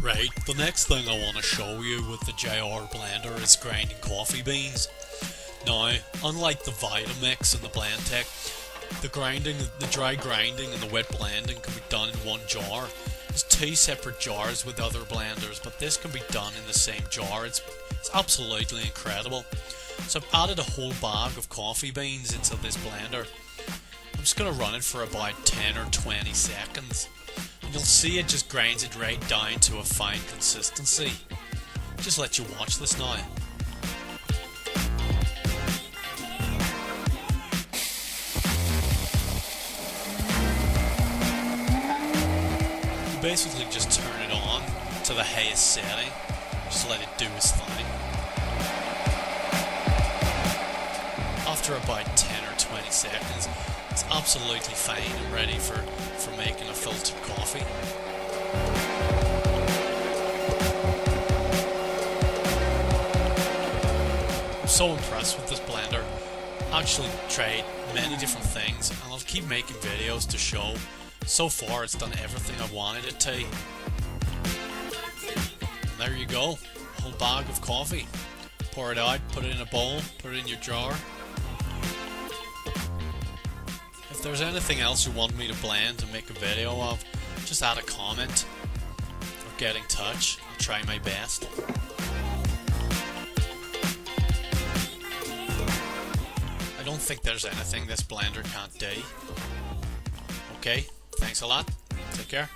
Right, the next thing I want to show you with the JR blender is grinding coffee beans. Now, unlike the Vitamix and the Blendtec, the dry grinding and the wet blending can be done in one jar. There's two separate jars with other blenders, but this can be done in the same jar. It's absolutely incredible. So I've added a whole bag of coffee beans into this blender. I'm just going to run it for about 10 or 20 seconds. And you'll see it just grinds it right down to a fine consistency. Just let you watch this now. You basically just turn it on to the highest setting. Just let it do its thing. After about 10 or 20 seconds, it's absolutely fine and ready for making a filtered coffee. I'm so impressed with this blender. I actually tried many different things and I'll keep making videos to show. So far it's done everything I wanted it to. And there you go, a whole bag of coffee. Pour it out, put it in a bowl, put it in your jar. If there's anything else you want me to blend and make a video of, just add a comment or get in touch. I'll try my best. I don't think there's anything this blender can't do. Okay, thanks a lot. Take care.